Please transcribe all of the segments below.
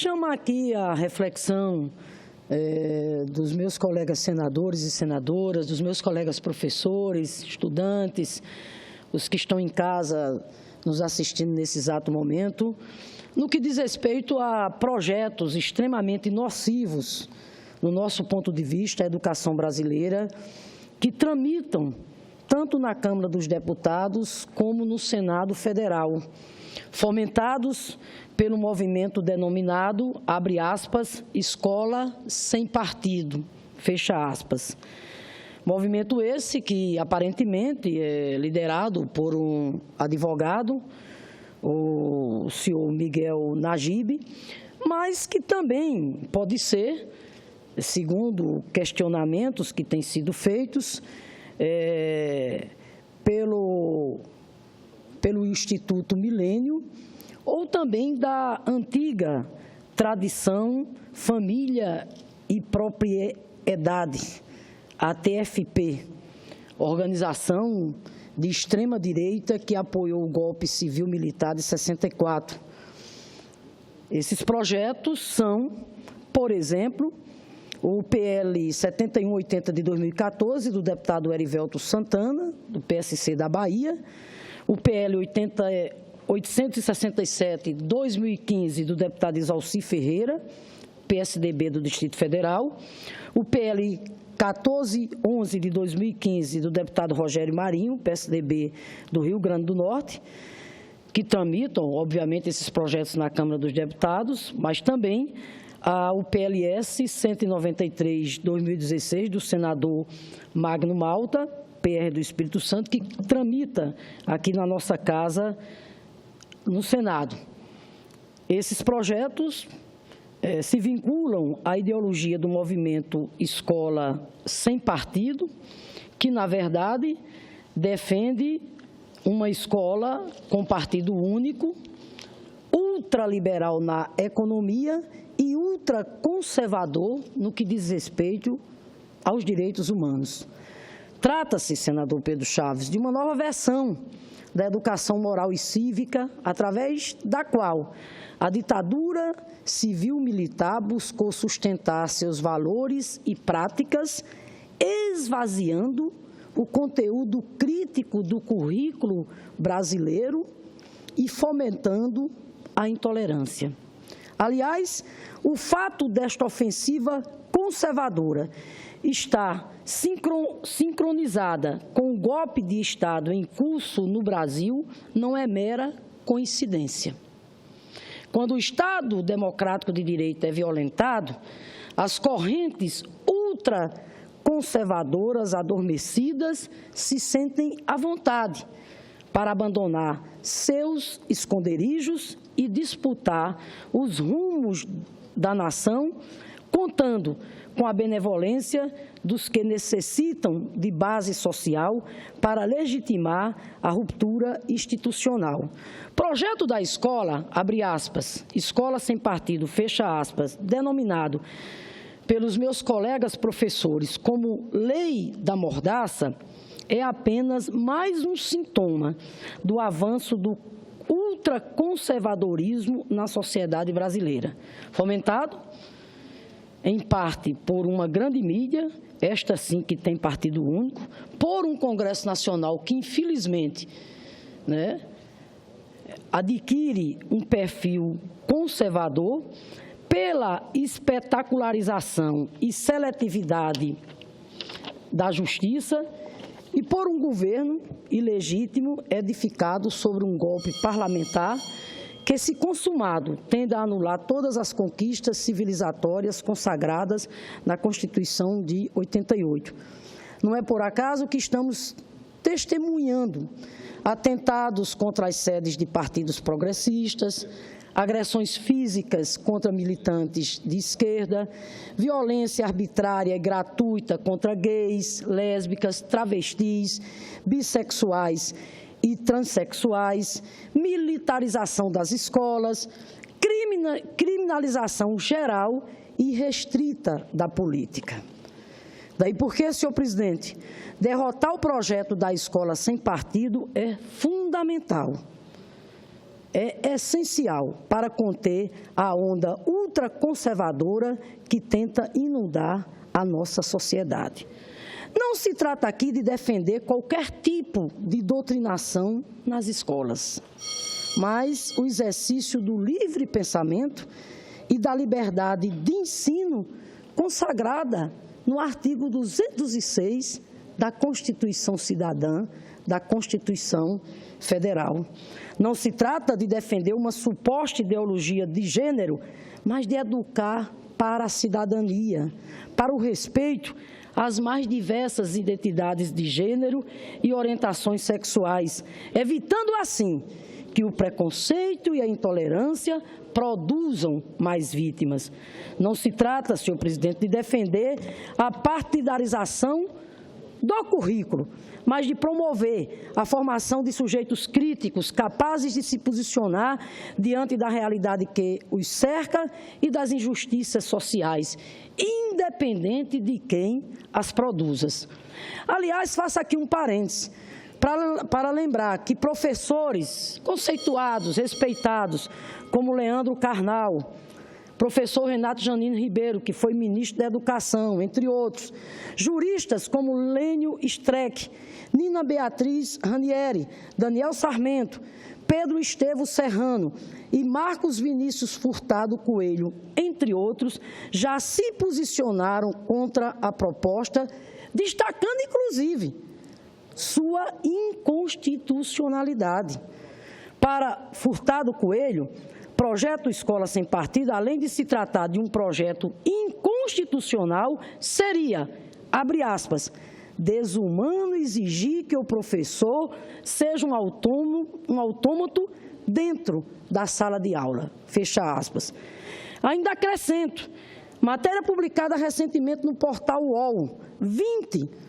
Chama aqui a reflexão dos meus colegas senadores e senadoras, dos meus colegas professores, estudantes, os que estão em casa nos assistindo nesse exato momento, no que diz respeito a projetos extremamente nocivos, no nosso ponto de vista, a educação brasileira, que tramitam tanto na Câmara dos Deputados como no Senado Federal, fomentados pelo movimento denominado, abre aspas, Escola Sem Partido, fecha aspas. Movimento esse que, aparentemente, é liderado por um advogado, o senhor Miguel Najib, mas que também pode ser, segundo questionamentos que têm sido feitos, pelo Instituto Milênio, ou também da antiga tradição Família e Propriedade, a TFP, organização de extrema-direita que apoiou o golpe civil-militar de 64. Esses projetos são, por exemplo, o PL 7180 de 2014, do deputado Erivelto Santana, do PSC da Bahia, o PL 867 de 2015, do deputado Isalci Ferreira, PSDB do Distrito Federal, o PL 1411 de 2015, do deputado Rogério Marinho, PSDB do Rio Grande do Norte, que tramitam, obviamente, esses projetos na Câmara dos Deputados, mas também o PLS 193 de 2016, do senador Magno Malta, PR do Espírito Santo, que tramita aqui na nossa casa, no Senado. Esses projetos se vinculam à ideologia do movimento Escola Sem Partido, que, na verdade, defende uma escola com partido único, ultraliberal na economia e ultraconservador no que diz respeito aos direitos humanos. Trata-se, senador Pedro Chaves, de uma nova versão da educação moral e cívica, através da qual a ditadura civil-militar buscou sustentar seus valores e práticas, esvaziando o conteúdo crítico do currículo brasileiro e fomentando a intolerância. Aliás, o fato desta ofensiva conservadora está sincronizada com o golpe de Estado em curso no Brasil não é mera coincidência. Quando o Estado democrático de direito é violentado, as correntes ultraconservadoras adormecidas se sentem à vontade para abandonar seus esconderijos e disputar os rumos da nação, contando com a benevolência dos que necessitam de base social para legitimar a ruptura institucional. Projeto da escola, abre aspas, Escola Sem Partido, fecha aspas, denominado pelos meus colegas professores como Lei da Mordaça, é apenas mais um sintoma do avanço do ultraconservadorismo na sociedade brasileira, fomentado em parte por uma grande mídia, esta sim que tem partido único, por um Congresso Nacional que, infelizmente, adquire um perfil conservador, pela espetacularização e seletividade da justiça e por um governo ilegítimo edificado sobre um golpe parlamentar que, se consumado, tende a anular todas as conquistas civilizatórias consagradas na Constituição de 88. Não é por acaso que estamos testemunhando atentados contra as sedes de partidos progressistas, agressões físicas contra militantes de esquerda, violência arbitrária e gratuita contra gays, lésbicas, travestis, bissexuais e transexuais, militarização das escolas, criminalização geral e restrita da política. Daí porque, senhor presidente, derrotar o projeto da Escola Sem Partido é fundamental. é essencial para conter a onda ultraconservadora que tenta inundar a nossa sociedade. Não se trata aqui de defender qualquer tipo de doutrinação nas escolas, mas o exercício do livre pensamento e da liberdade de ensino consagrada no artigo 206 da Constituição Cidadã, da Constituição Federal. Não se trata de defender uma suposta ideologia de gênero, mas de educar para a cidadania, para o respeito às mais diversas identidades de gênero e orientações sexuais, evitando assim que o preconceito e a intolerância produzam mais vítimas. Não se trata, senhor presidente, de defender a partidarização do currículo, mas de promover a formação de sujeitos críticos, capazes de se posicionar diante da realidade que os cerca e das injustiças sociais, independente de quem as produza. Aliás, faço aqui um parêntese, para lembrar que professores conceituados, respeitados, como Leandro Carnal, professor Renato Janino Ribeiro, que foi ministro da Educação, entre outros, juristas como Lênio Streck, Nina Beatriz Ranieri, Daniel Sarmento, Pedro Estevo Serrano e Marcos Vinícius Furtado Coelho, entre outros, já se posicionaram contra a proposta, destacando, inclusive, sua inconstitucionalidade. Para Furtado Coelho, projeto Escola Sem Partido, além de se tratar de um projeto inconstitucional, seria, abre aspas, desumano exigir que o professor seja um autômato dentro da sala de aula, fecha aspas. Ainda acrescento, matéria publicada recentemente no portal UOL, 20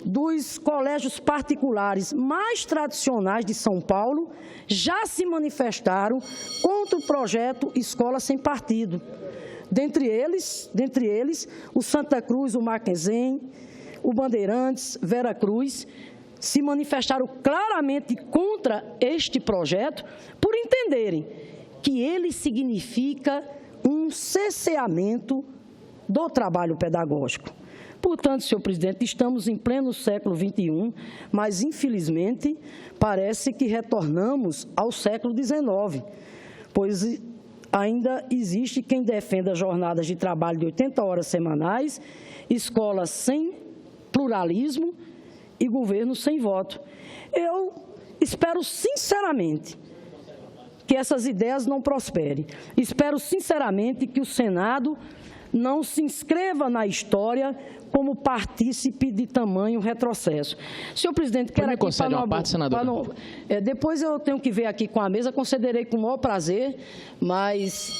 dos colégios particulares mais tradicionais de São Paulo já se manifestaram contra o projeto Escola Sem Partido. Dentre eles, o Santa Cruz, o Mackenzie, o Bandeirantes, Vera Cruz, se manifestaram claramente contra este projeto por entenderem que ele significa um cesseamento do trabalho pedagógico. Portanto, senhor presidente, estamos em pleno século XXI, mas, infelizmente, parece que retornamos ao século XIX, pois ainda existe quem defenda jornadas de trabalho de 80 horas semanais, escolas sem pluralismo e governo sem voto. Eu espero, sinceramente, que essas ideias não prosperem. Espero, sinceramente, que o Senado não se inscreva na história como partícipe de tamanho retrocesso. Senhor presidente, quero aqui concede uma parte, senador. Depois eu tenho que ver aqui com a mesa, concederei com o maior prazer, mas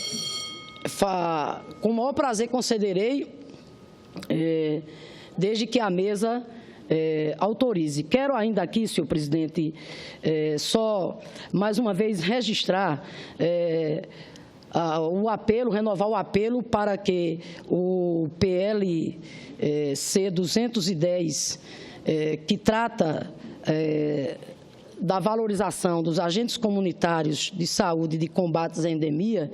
com o maior prazer concederei, desde que a mesa autorize. Quero ainda aqui, senhor presidente, só mais uma vez registrar o apelo, renovar o apelo para que o PLC 210, que trata da valorização dos agentes comunitários de saúde e de combates à endemia,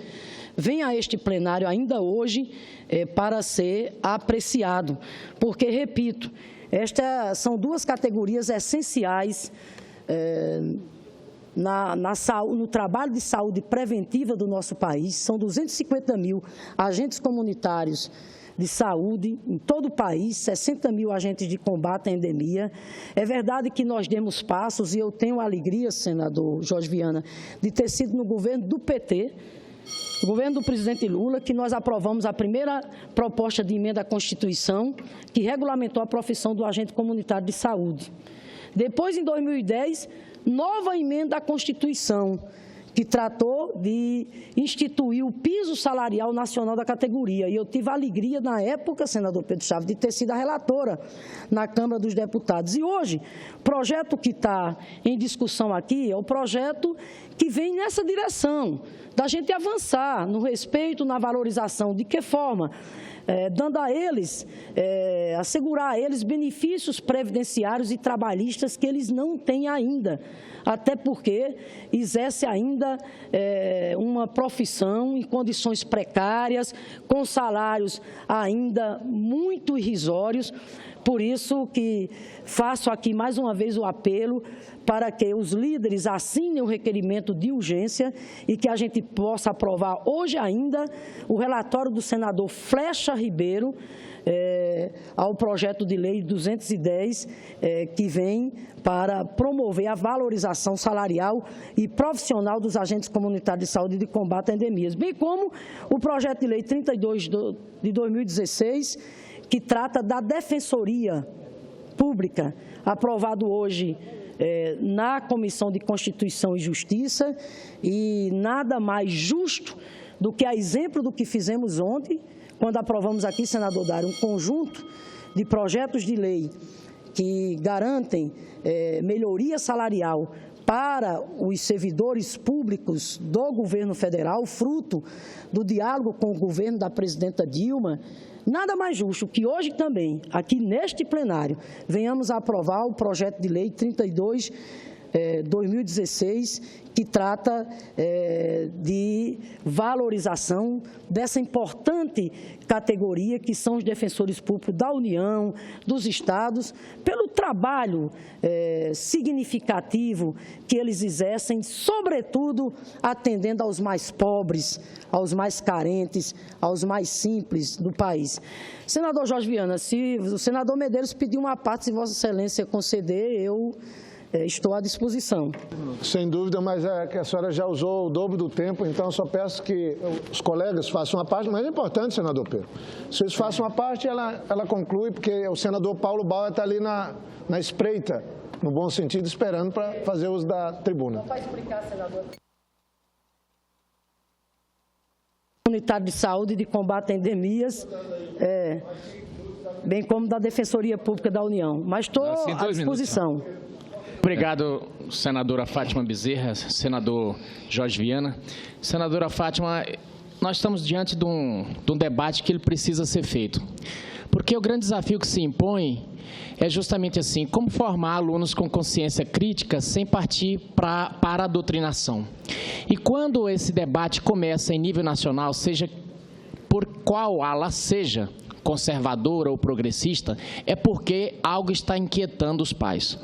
venha a este plenário ainda hoje para ser apreciado, porque, repito, estas são duas categorias essenciais no trabalho de saúde preventiva do nosso país. São 250 mil agentes comunitários de saúde em todo o país, 60 mil agentes de combate à endemia. É verdade que nós demos passos, e eu tenho a alegria, senador Jorge Viana, de ter sido no governo do PT, o governo do presidente Lula, que nós aprovamos a primeira proposta de emenda à Constituição que regulamentou a profissão do agente comunitário de saúde. Depois, em 2010, nova emenda à Constituição, que tratou de instituir o piso salarial nacional da categoria. E eu tive a alegria, na época, senador Pedro Chaves, de ter sido a relatora na Câmara dos Deputados. E hoje, o projeto que está em discussão aqui é o projeto que vem nessa direção, da gente avançar no respeito, na valorização. De que forma? Dando a eles, assegurar a eles benefícios previdenciários e trabalhistas que eles não têm ainda, até porque exerce ainda uma profissão em condições precárias, com salários ainda muito irrisórios. Por isso que faço aqui mais uma vez o apelo para que os líderes assinem o requerimento de urgência e que a gente possa aprovar hoje ainda o relatório do senador Flecha Ribeiro ao projeto de lei 210, que vem para promover a valorização salarial e profissional dos agentes comunitários de saúde e de combate a endemias, bem como o projeto de lei 32 de 2016, que trata da Defensoria Pública, aprovado hoje na Comissão de Constituição e Justiça, e nada mais justo do que, a exemplo do que fizemos ontem, quando aprovamos aqui, senador Dário, um conjunto de projetos de lei que garantem melhoria salarial para os servidores públicos do governo federal, fruto do diálogo com o governo da presidenta Dilma. Nada mais justo que hoje também, aqui neste plenário, venhamos a aprovar o projeto de lei 32, 2016, que trata de valorização dessa importante categoria que são os defensores públicos da União, dos estados, pelo trabalho significativo que eles exercem, sobretudo atendendo aos mais pobres, aos mais carentes, aos mais simples do país. Senador Jorge Viana, se o senador Medeiros pedir uma parte, se Vossa Excelência conceder, eu estou à disposição. Sem dúvida, mas é que a senhora já usou o dobro do tempo, então só peço que os colegas façam a parte, mas é importante, senador Pedro. Se eles façam a parte, ela conclui, porque o senador Paulo Bauer está ali na espreita, no bom sentido, esperando para fazer uso da tribuna. Não vai explicar, senador. Comunitário de saúde e de combate a endemias, bem como da Defensoria Pública da União, mas estou à disposição. Obrigado, senadora Fátima Bezerra, senador Jorge Viana. Senadora Fátima, nós estamos diante de um debate que ele precisa ser feito. Porque o grande desafio que se impõe é justamente assim, como formar alunos com consciência crítica sem partir para a doutrinação. E quando esse debate começa em nível nacional, seja por qual ala seja, conservadora ou progressista, é porque algo está inquietando os pais.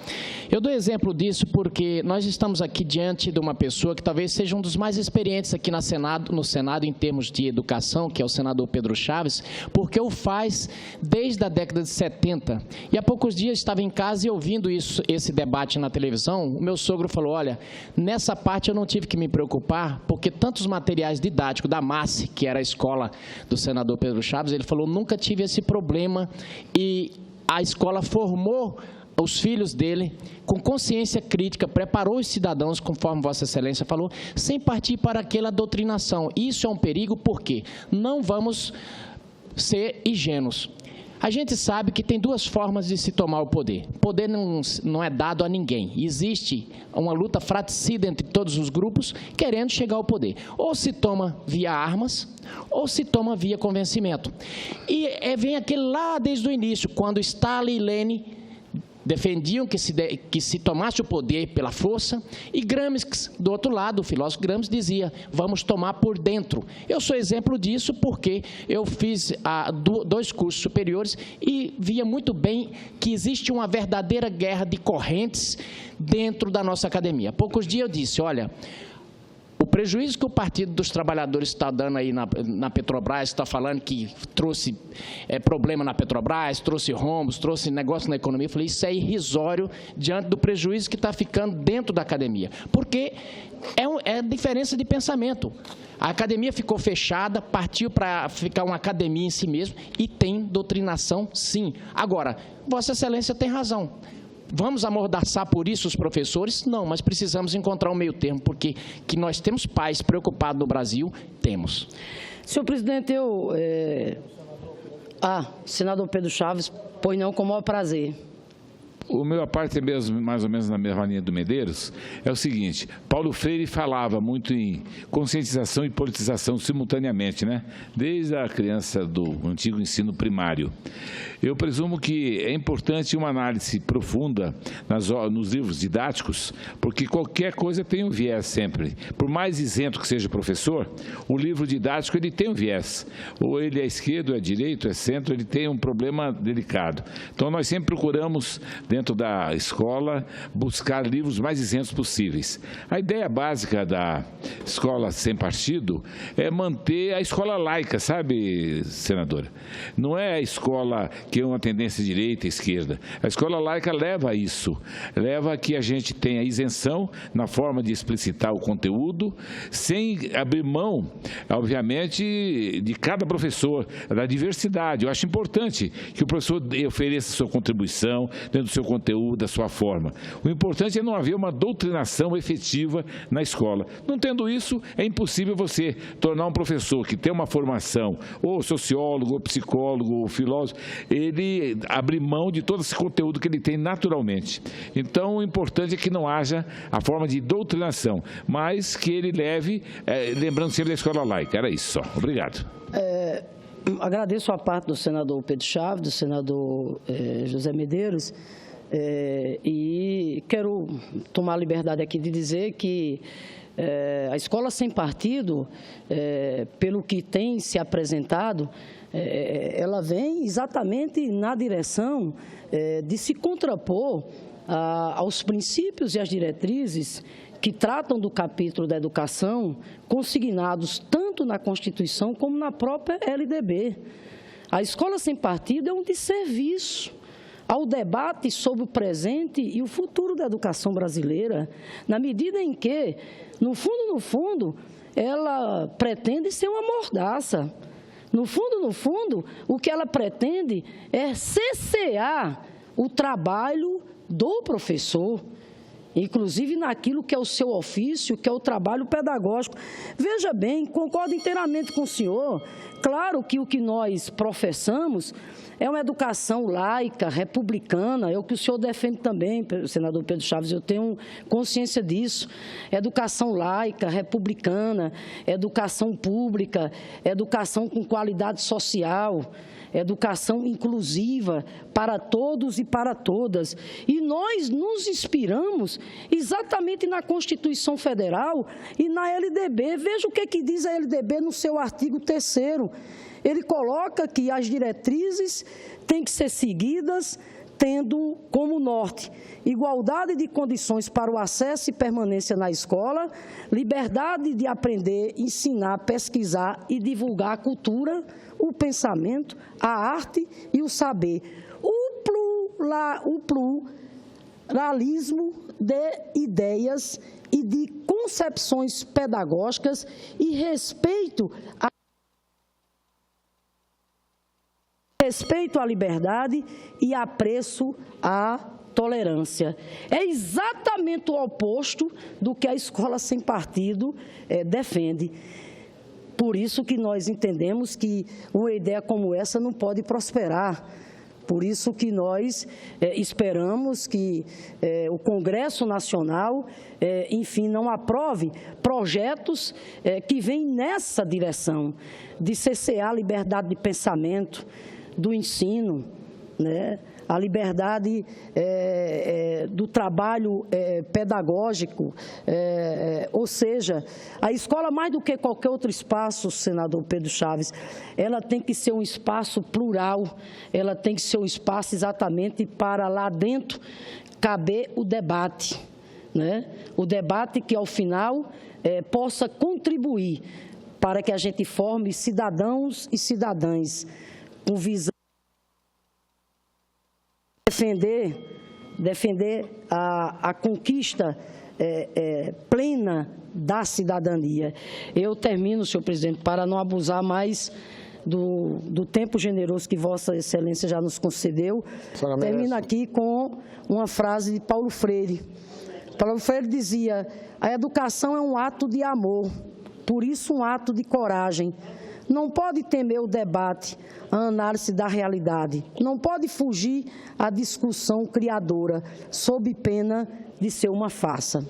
Eu dou exemplo disso porque nós estamos aqui diante de uma pessoa que talvez seja um dos mais experientes aqui no Senado em termos de educação, que é o senador Pedro Chaves, porque o faz desde a década de 70. E há poucos dias estava em casa e ouvindo esse debate na televisão, o meu sogro falou, olha, nessa parte eu não tive que me preocupar, porque tantos materiais didáticos da MASSE, que era a escola do senador Pedro Chaves, ele falou, nunca tive esse problema e a escola formou os filhos dele com consciência crítica, preparou os cidadãos, conforme Vossa Excelência falou, sem partir para aquela doutrinação. Isso é um perigo porque não vamos ser ingênuos. A gente sabe que tem duas formas de se tomar o poder. O poder não é dado a ninguém. Existe uma luta fratricida entre todos os grupos querendo chegar ao poder. Ou se toma via armas, ou se toma via convencimento. E vem aquele lá desde o início, quando Stalin e Lenin defendiam que se tomasse o poder pela força, e Gramsci, do outro lado, o filósofo Gramsci, dizia, vamos tomar por dentro. Eu sou exemplo disso porque eu fiz 2 cursos superiores e via muito bem que existe uma verdadeira guerra de correntes dentro da nossa academia. Há poucos dias eu disse, olha, o prejuízo que o Partido dos Trabalhadores está dando aí na Petrobras, está falando que trouxe problema na Petrobras, trouxe rombos, trouxe negócio na economia, eu falei, isso é irrisório diante do prejuízo que está ficando dentro da academia, porque é diferença de pensamento. A academia ficou fechada, partiu para ficar uma academia em si mesmo e tem doutrinação, sim. Agora, Vossa Excelência tem razão. Vamos amordaçar por isso os professores? Não, mas precisamos encontrar um meio termo, porque que nós temos pais preocupados no Brasil, temos. Senhor presidente, senador Pedro Chaves, pois não, com o maior prazer. O meu parte é mesmo, mais ou menos na mesma linha do Medeiros, é o seguinte: Paulo Freire falava muito em conscientização e politização simultaneamente, né? Desde a criança do antigo ensino primário. Eu presumo que é importante uma análise profunda nos livros didáticos, porque qualquer coisa tem um viés sempre. Por mais isento que seja o professor, o livro didático ele tem um viés. Ou ele é esquerdo, ou é direito, ou é centro, ele tem um problema delicado. Então, nós sempre procuramos, dentro da escola, buscar livros mais isentos possíveis. A ideia básica da escola sem partido é manter a escola laica, sabe, senadora? Não é a escola que é uma tendência direita e esquerda. A escola laica leva a isso, leva a que a gente tenha isenção na forma de explicitar o conteúdo, sem abrir mão, obviamente, de cada professor, da diversidade. Eu acho importante que o professor ofereça sua contribuição dentro do seu conteúdo, da sua forma. O importante é não haver uma doutrinação efetiva na escola. Não tendo isso, é impossível você tornar um professor que tem uma formação, ou sociólogo, ou psicólogo, ou filósofo, ele abrir mão de todo esse conteúdo que ele tem naturalmente. Então, o importante é que não haja a forma de doutrinação, mas que ele leve, lembrando sempre da escola laica. Era isso só. Obrigado. Agradeço a parte do senador Pedro Chaves, do senador José Medeiros, e quero tomar a liberdade aqui de dizer que a escola sem partido, pelo que tem se apresentado, ela vem exatamente na direção de se contrapor aos princípios e às diretrizes que tratam do capítulo da educação, consignados tanto na Constituição como na própria LDB. A escola sem partido é um desserviço ao debate sobre o presente e o futuro da educação brasileira, na medida em que, no fundo, ela pretende ser uma mordaça. No fundo, o que ela pretende é cessear o trabalho do professor, inclusive naquilo que é o seu ofício, que é o trabalho pedagógico. Veja bem, concordo inteiramente com o senhor. Claro que o que nós professamos é uma educação laica, republicana, é o que o senhor defende também, senador Pedro Chaves, eu tenho consciência disso. Educação laica, republicana, educação pública, educação com qualidade social, educação inclusiva para todos e para todas. E nós nos inspiramos exatamente na Constituição Federal e na LDB. Veja o que diz a LDB no seu artigo 3º. Ele coloca que as diretrizes têm que ser seguidas tendo como norte igualdade de condições para o acesso e permanência na escola, liberdade de aprender, ensinar, pesquisar e divulgar a cultura, o pensamento, a arte e o saber. O pluralismo de ideias e de concepções pedagógicas e respeito à liberdade e apreço à tolerância. É exatamente o oposto do que a escola sem partido defende. Por isso que nós entendemos que uma ideia como essa não pode prosperar. Por isso que nós esperamos que o Congresso Nacional, enfim, não aprove projetos que vêm nessa direção de cessear a liberdade de pensamento, do ensino, né? A liberdade do trabalho pedagógico, ou seja, a escola, mais do que qualquer outro espaço, senador Pedro Chaves, ela tem que ser um espaço plural, ela tem que ser um espaço exatamente para lá dentro caber o debate, né? O debate que, ao final, possa contribuir para que a gente forme cidadãos e cidadãs com visão defender a conquista plena da cidadania. Eu termino, senhor presidente, para não abusar mais do tempo generoso que Vossa Excelência já nos concedeu. Termino aqui com uma frase de Paulo Freire. Paulo Freire dizia: a educação é um ato de amor, por isso um ato de coragem, não pode temer o debate, a análise da realidade, não pode fugir à discussão criadora, sob pena de ser uma farsa.